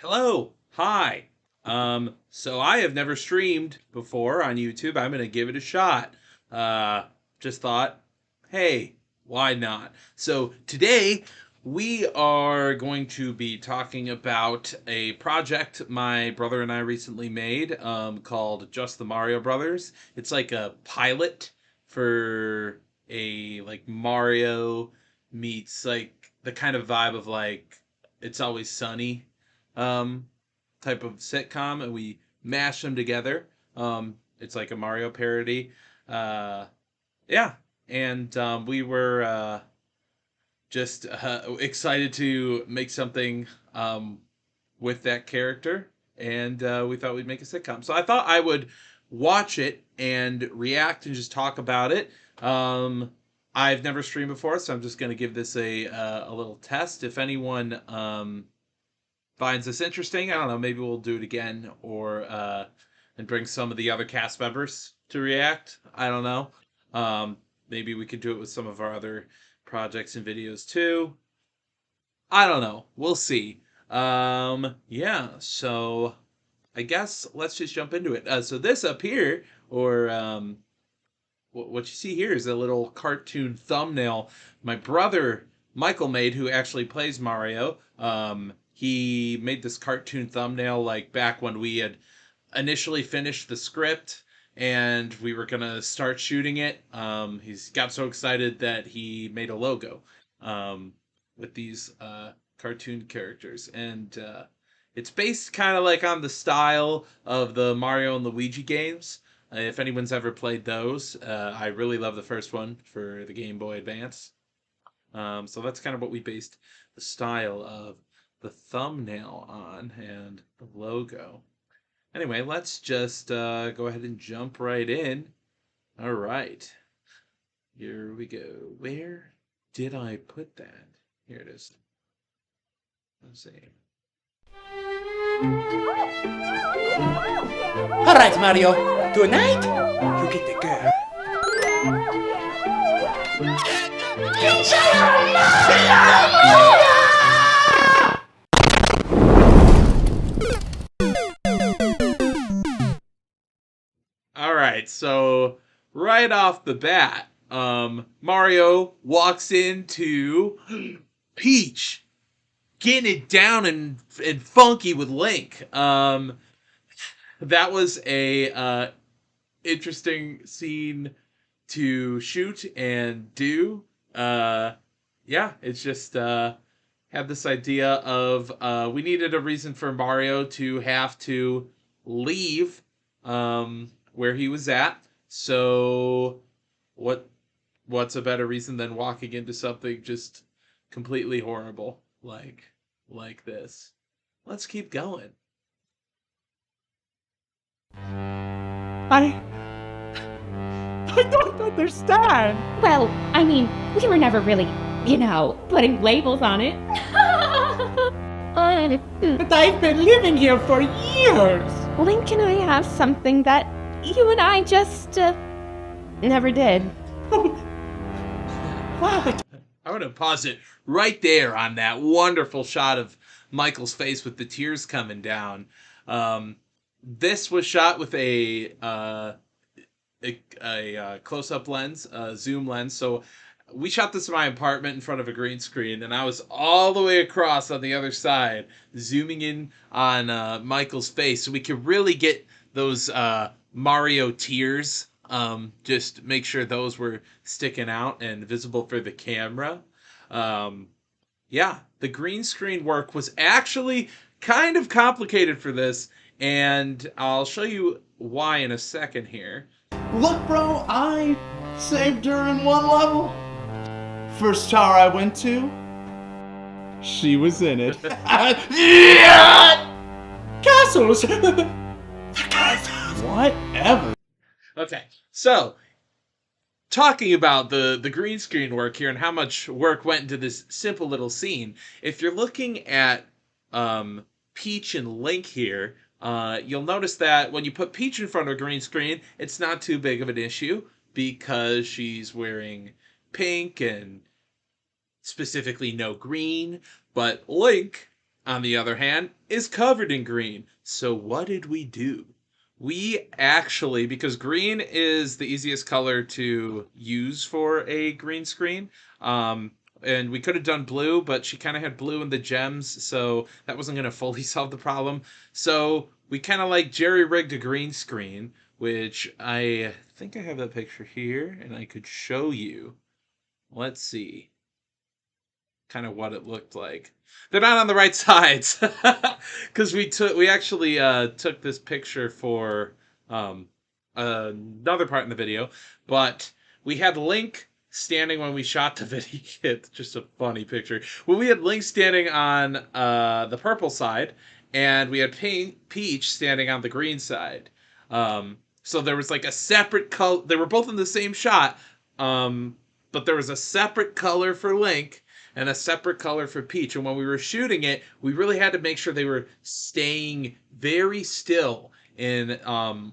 Hello. Hi. So I have never streamed before on YouTube. I'm gonna give it a shot. Uh, just thought, hey, why not? So today we are going to be talking about a project my brother and I recently made, called Just the Mario Brothers. It's like a pilot for a like Mario meets like the kind of vibe of like It's Always Sunny um, type of sitcom, and we mash them together. It's like a Mario parody. Uh, yeah, and we were just excited to make something with that character, and we thought we'd make a sitcom. So I thought I would watch it and react and just talk about it. Um, I've never streamed before, so I'm just going to give this a little test. If anyone finds this interesting, I don't know, maybe we'll do it again or and bring some of the other cast members to react. I don't know. Um, Maybe we could do it with some of our other projects and videos too. I don't know. We'll see. Yeah, so I guess let's just jump into it. So this up here, or what you see here is a little cartoon thumbnail my brother Michael made, who actually plays Mario. He made this cartoon thumbnail like back when we had initially finished the script and we were gonna start shooting it. He's got so excited that he made a logo um, with these cartoon characters, and it's based kind of like on the style of the Mario and Luigi games. If anyone's ever played those, I really love the first one for the Game Boy Advance. So that's kind of what we based the style of the thumbnail on and the logo. Anyway, let's just go ahead and jump right in. All right, here we go. Where did I put that? Here it is. Let's see. All right, Mario. Tonight, you get the girl. All right, so right off the bat, Mario walks into Peach, getting it down and funky with Link. That was a interesting scene to shoot and do. Uh, yeah, it's just had this idea of we needed a reason for Mario to have to leave where he was at. So what what's a better reason than walking into something just completely horrible like this? Let's keep going. I don't understand. Well, I mean, we were never really, putting labels on it. But I've been living here for years. Link and I have something that you and I just never did. What? I want to pause it right there on that wonderful shot of Michael's face with the tears coming down. This was shot with a close-up lens, a zoom lens. So we shot this in my apartment in front of a green screen, and I was all the way across on the other side, zooming in on Michael's face, so we could really get those Mario tears. Just make sure those were sticking out and visible for the camera. Yeah, the green screen work was actually kind of complicated for this, and I'll show you why in a second here. Look, bro, I saved her in one level. First tower I went to, she was in it. Yeah! Castles. Whatever. Okay, so talking about the green screen work here and how much work went into this simple little scene. If you're looking at Peach and Link here, you'll notice that when you put Peach in front of a green screen, it's not too big of an issue because she's wearing pink and specifically no green. But Link on the other hand, is covered in green. So what did we do? We actually, because green is the easiest color to use for a green screen, and we could have done blue, but she kind of had blue in the gems, so that wasn't going to fully solve the problem. So we kind of like jerry-rigged a green screen, which I think I have that picture here, and I could show you. Let's see kind of what it looked like. They're not on the right sides because we actually took this picture for another part in the video, but we had Link standing when we shot the video. It's just a funny picture. Well, we had Link standing on the purple side, and we had Peach standing on the green side. So there was like a separate color. They were both in the same shot, but there was a separate color for Link and a separate color for Peach. And when we were shooting it, we really had to make sure they were staying very still in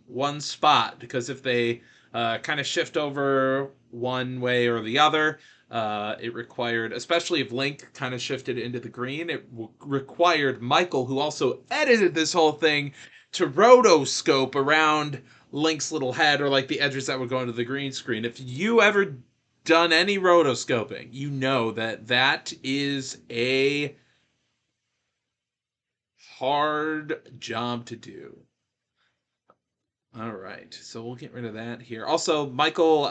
one spot, because if they kind of shift over one way or the other, it required, especially if Link kind of shifted into the green, it required Michael, who also edited this whole thing, to rotoscope around Link's little head or like the edges that would go into the green screen. If you ever done any rotoscoping, you know that that is a hard job to do. All right, so we'll get rid of that here. Also, Michael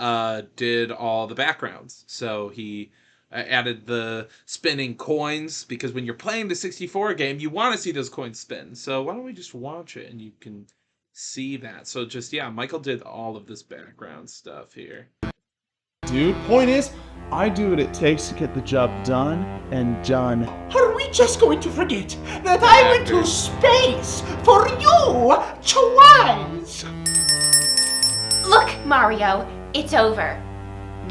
did all the backgrounds, so he added the spinning coins, because when you're playing the 64 game, you want to see those coins spin. So why don't we just watch it and you can see that. So just, yeah, Michael did all of this background stuff here. Dude, point is, I do what it takes to get the job done and done. Are we just going to forget that I went to space for you twice? Look, Mario, it's over.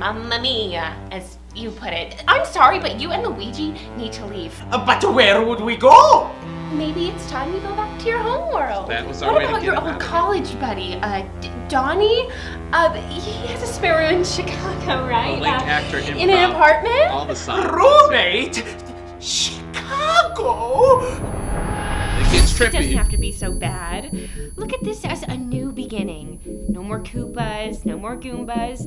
Mamma mia, as you put it. I'm sorry, but you and Luigi need to leave. But where would we go? Maybe it's time you go back to your homeworld. That was our What way to about get your him old out of college buddy, Donnie? He has a spare room in Chicago, right? Link actor improv. In an apartment? All the signs. Roommate? Chicago? It gets It doesn't trippy. have to be so bad. Look at this as a new beginning. No more Koopas, no more Goombas.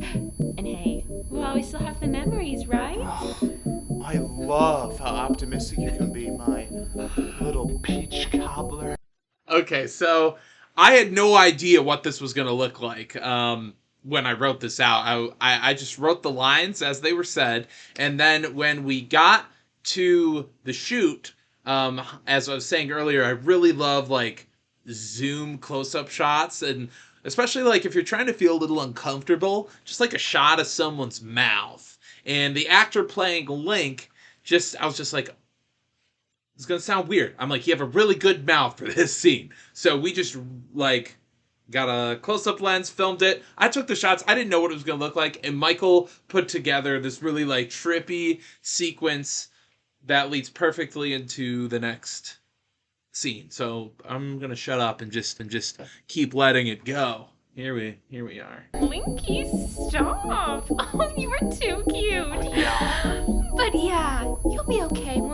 And hey, well, we still have the memories, right? I love how optimistic you can be, my little peach cobbler. Okay, so I had no idea what this was going to look like when I wrote this out. I just wrote the lines as they were said, and then when we got to the shoot, as I was saying earlier, I really love like zoom close-up shots, and especially like if you're trying to feel a little uncomfortable, just like a shot of someone's mouth. And the actor playing Link, I was just like, it's gonna sound weird. I'm like, you have a really good mouth for this scene. So we just like got a close-up lens, filmed it. I took the shots. I didn't know what it was gonna look like, and Michael put together this really like trippy sequence that leads perfectly into the next scene. So I'm gonna shut up and just keep letting it go. Here we are. Linky, stop. Oh, you were too cute. But yeah, you'll be okay, won't